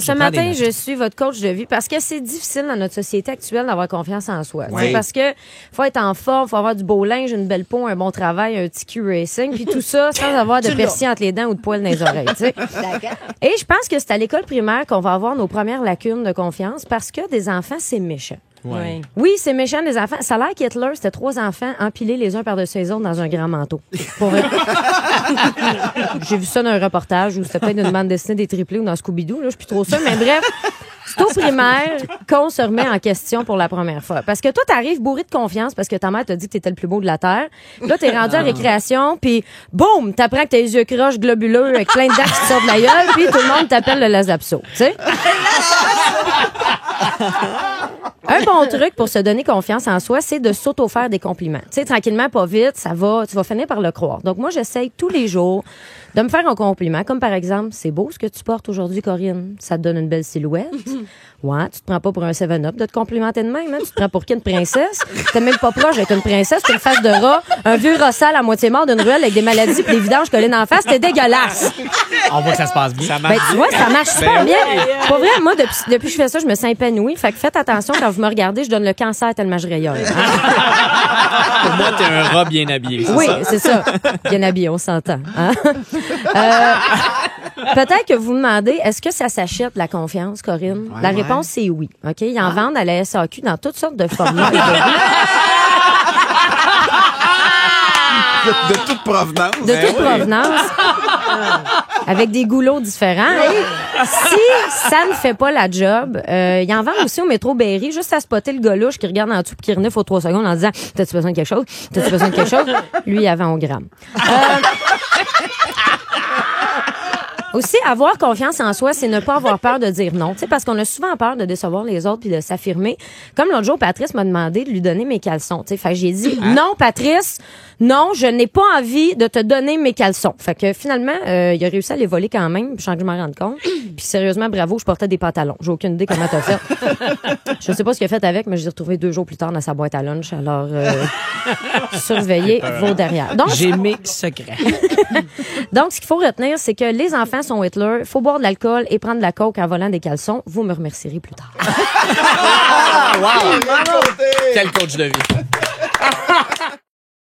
ce matin, je suis votre coach de vie parce que c'est difficile dans notre société actuelle d'avoir confiance en soi. Oui. Parce que faut être en forme, faut avoir du beau linge, une belle peau, un bon travail, un petit Q-racing, puis tout ça sans avoir de persil entre les dents ou de poils dans les oreilles. T'sais. Et je pense que c'est à l'école primaire qu'on va avoir nos premières lacunes de confiance parce que des enfants, c'est méchant. Ouais. Oui, c'est méchant, les enfants. Ça a l'air qu'Hitler, c'était 3 enfants empilés les uns par-dessus les autres dans un grand manteau. Pour vrai. J'ai vu ça dans un reportage où c'était peut-être une bande dessinée des triplés ou dans Scooby-Doo. Là, je suis plus trop sûre, mais bref. C'est au primaire qu'on se remet en question pour la première fois. Parce que toi, t'arrives bourré de confiance parce que ta mère t'a dit que t'étais le plus beau de la Terre. Là, t'es rendu en récréation, puis boum, t'apprends que t'as les yeux croches globuleux avec plein de dents qui te sortent de la gueule, puis tout le monde t'appelle le Lazapso. Tu sais? Un bon truc pour se donner confiance en soi, c'est de s'auto-faire des compliments. Tu sais, tranquillement, pas vite, ça va, tu vas finir par le croire. Donc, moi, j'essaye tous les jours de me faire un compliment, comme par exemple, c'est beau ce que tu portes aujourd'hui, Corinne. Ça te donne une belle silhouette. Ouais, tu te prends pas pour un 7-up de te complimenter de même, hein? Tu te prends pour qui, une princesse? T'es même pas proche d'être une princesse, t'as une face de rat, un vieux rossal à moitié mort d'une ruelle avec des maladies pis des vidanges collées dans la face, t'es dégueulasse. On voit que ça se passe bien. Ben, tu vois, ça marche super bien. Pour vrai, moi, depuis que je fais ça, je me sens épanouie. Fait que faites attention quand vous me regardez, je donne le cancer tellement je rayonne. Pour moi, t'es un rat bien habillé. Oui, c'est ça. Bien habillé, on s'entend. Hein? Peut-être que vous me demandez, est-ce que ça s'achète la confiance, Corinne? La réponse, c'est oui. OK? Ils en vendent à la SAQ dans toutes sortes de formats. De toute provenance. De toute provenance. Avec des goulots différents. Et si ça ne fait pas la job, ils en vendent aussi au métro Berry, juste à spotter le gars louche qui regarde en dessous et qui renifle aux 3 secondes en disant « T'as-tu besoin de quelque chose? T'as-tu besoin de quelque chose? » Lui, il avait 1 gramme. Aussi, avoir confiance en soi, c'est ne pas avoir peur de dire non. Tu sais, parce qu'on a souvent peur de décevoir les autres puis de s'affirmer. Comme l'autre jour, Patrice m'a demandé de lui donner mes caleçons. Tu sais, fait que j'ai dit non, Patrice, non, je n'ai pas envie de te donner mes caleçons. Fait que finalement, il a réussi à les voler quand même, sans que je m'en rende compte. Puis sérieusement, bravo, je portais des pantalons. J'ai aucune idée comment t'as fait. Je sais pas ce qu'il a fait avec, mais je l'ai retrouvé 2 jours plus tard dans sa boîte à lunch. Alors, surveillez vos derrière. Donc, j'ai mes secrets. Donc, ce qu'il faut retenir, c'est que les enfants sont Hitler. Il faut boire de l'alcool et prendre de la coke en volant des caleçons. Vous me remercierez plus tard. Wow! Quel coach de vie.